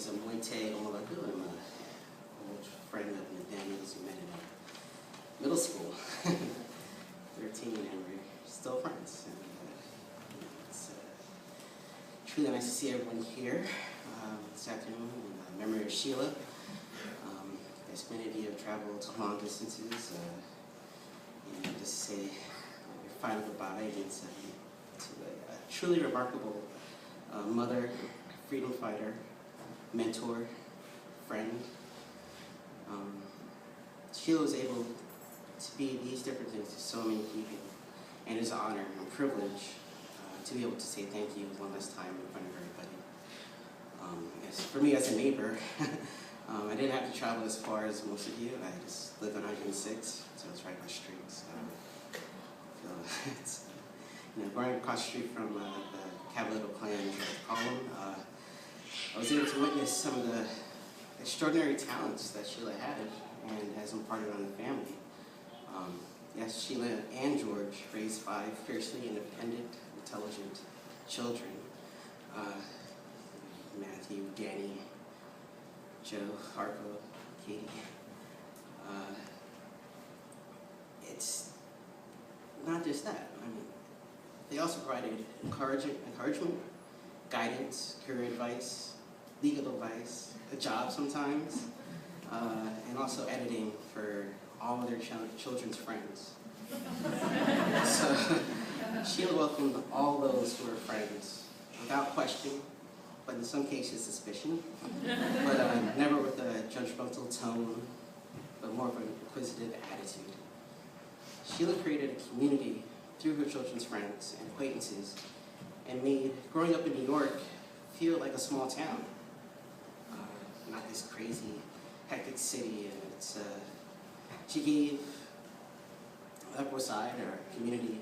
is Imoite. I'm an old friend of Nathaniel's we met in middle school, 13, and we're still friends. And, it's truly nice to see everyone here this afternoon in memory of Sheila. As many of you have traveled long distances, and just say your final goodbye to a truly remarkable mother, freedom fighter, mentor, friend. Sheila was able to be these different things to so many people, and it's an honor and a privilege to be able to say thank you one last time in front of everybody. Yes, for me as a neighbor, I didn't have to travel as far as most of you. I just lived on 106, so it's right across the street. So, it's, going across the street from the Capitol Clan column, I was able to witness some of the extraordinary talents that Sheila had and has imparted on the family. Yes, Sheila and George raised 5 fiercely independent, intelligent children. Matthew, Danny, Joe, Harpo, Katie. It's not just that. I mean, they also provided encouragement, guidance, career advice, legal advice, a job sometimes, and also editing for all of their children's friends. So Sheila welcomed all those who were friends without question, but in some cases suspicion, but never with a judgmental tone, but more of an inquisitive attitude. Sheila created a community through her children's friends and acquaintances and made growing up in New York feel like a small town. Not this crazy, hectic city. And it's, she gave the Upper West Side, our community,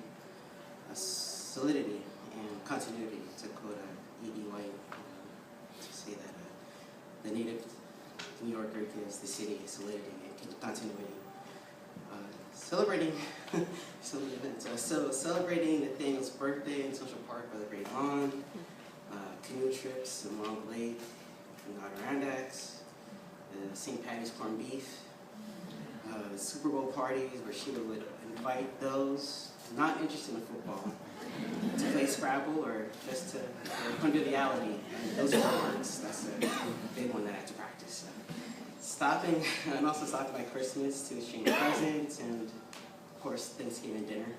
a solidity and continuity, to quote E.B. White, to say that the native New Yorker gives the city solidity and continuity. Celebrating some events. So celebrating Nathaniel's birthday in Central Park by the Great Lawn, canoe trips along the lake, and Adirondacks, St. Patty's corned beef, Super Bowl parties where Sheila would invite those not interested in football to play Scrabble or just to conviviality. And those are the words. That's a big one that I have to practice. Stopping, and also stopping by Christmas to exchange presents, and of course Thanksgiving dinner.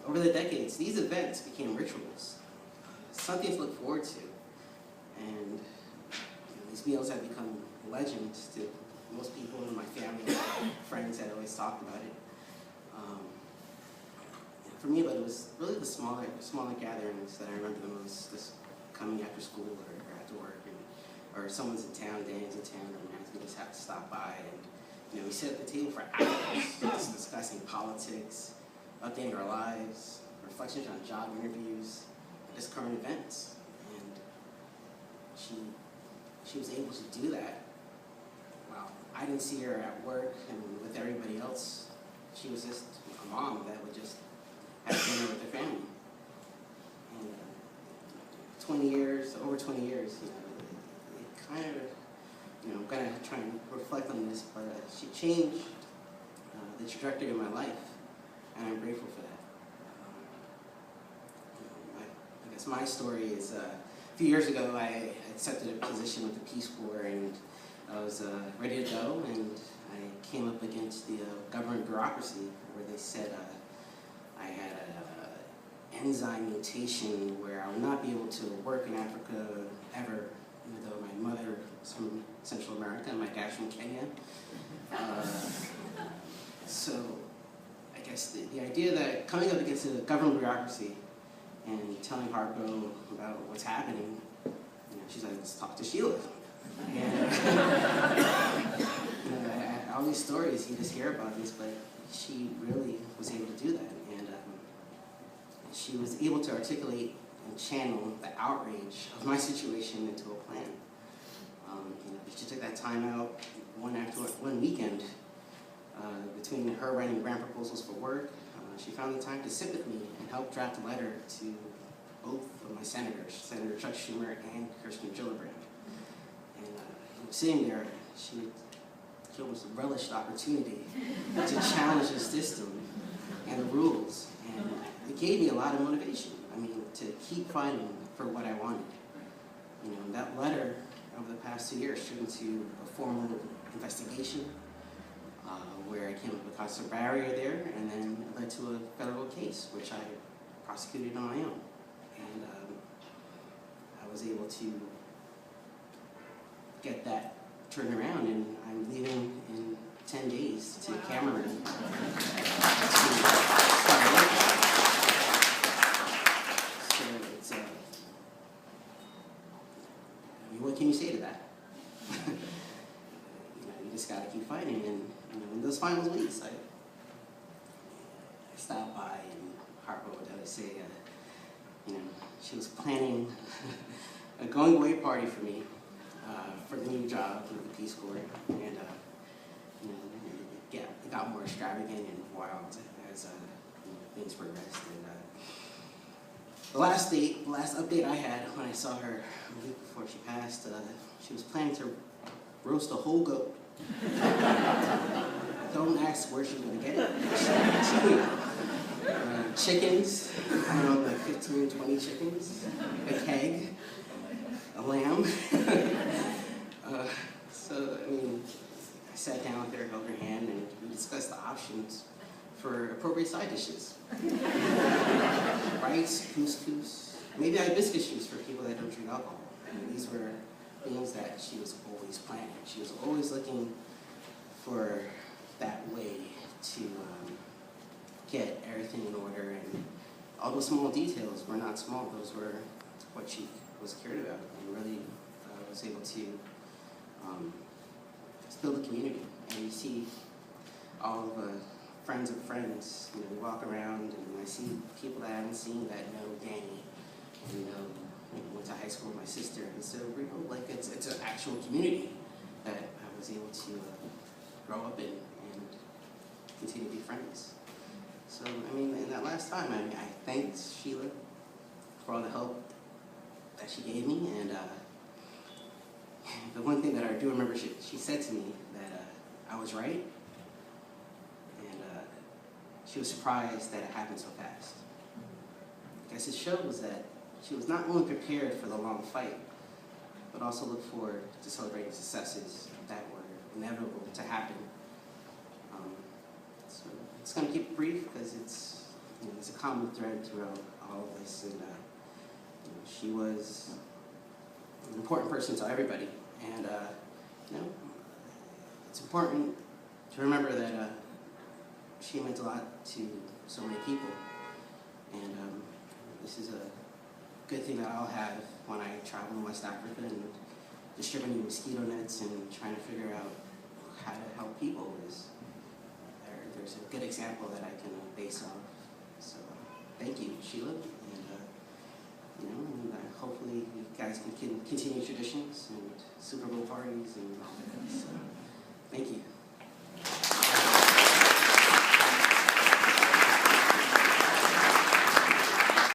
Over the decades, these events became rituals, something to look forward to, and these meals have become legends to most people in my family, friends that always talk about it. For me, but it was really the smaller gatherings that I remember the most, just coming after school or after work, or someone's in town, Danny's in town, and we just have to stop by, and we sit at the table for hours, just discussing politics, updating our lives, reflections on job interviews, just current events. And she was able to do that. Wow, I didn't see her at work and with everybody else. She was just a mom that would just have dinner with her family. And 20 years, over 20 years, it kind of, I'm going to try and reflect on this, but she changed the trajectory of my life, and I'm grateful for that. I guess my story is, a few years ago, I accepted a position with the Peace Corps, and I was ready to go, and I came up against the government bureaucracy, where they said I had an enzyme mutation where I would not be able to work in Africa ever, even though my mother was from Central America and my dad's from Kenya. So I guess the idea that coming up against the government bureaucracy and telling Harpo about what's happening, she's like, let's talk to Sheila. And all these stories, you just hear about this, but she really was able to do that. And she was able to articulate and channel the outrage of my situation into a plan. She took that time out one weekend between her writing grant proposals for work. She found the time to sit with me and help draft a letter to both of my senators, Senator Chuck Schumer and Kirsten Gillibrand. sitting there, she almost relished the opportunity to challenge the system and the rules. And it gave me a lot of motivation. I mean, to keep fighting for what I wanted. You know, that letter over the past 2 years turned into a formal investigation where I came up with a constant barrier there, and then it led to a federal case, which I prosecuted on my own. And I was able to get that turned around, and I'm leaving in 10 days to Cameroon to start working. So it's I mean, what can you say to that? You just gotta keep fighting, and in those final weeks, I stopped by, and Harper would always say, she was planning a going away party for me for the new job with the Peace Corps, and it got more extravagant and wild as things progressed. And the last update I had when I saw her a week before she passed, she was planning to roast a whole goat. Don't ask where she's going to get it. Chickens, I don't know, like 15, 20 chickens, a keg, a lamb. So, I mean, I sat down with her, held her hand, and we discussed the options for appropriate side dishes. Rice, couscous, maybe hibiscus juice for people that don't drink alcohol. I mean, these were things that she was always planning. She was always looking for that way to get everything in order, and all those small details were not small. Those were what she was cared about, and really was able to build a community. And you see all of the friends of friends, we walk around, and I see people that I haven't seen that know Danny, and went to high school with my sister, and so like it's an actual community that I was able to grow up in and continue to be friends. So, I mean, in that last time, I thanked Sheila for all the help that she gave me, and the one thing that I do remember, she said to me that I was right, and she was surprised that it happened so fast. I guess it shows that she was not only prepared for the long fight, but also looked forward to celebrating successes that were inevitable to happen. So it's going to keep it brief because it's a common thread throughout all of this, and she was an important person to everybody, and it's important to remember that she meant a lot to so many people, and this is a good thing that I'll have when I travel in West Africa and distributing mosquito nets and trying to figure out how to help people. There's a good example that I can base off. So thank you, Sheila, and hopefully you guys can continue traditions and Super Bowl parties and all that. So thank you.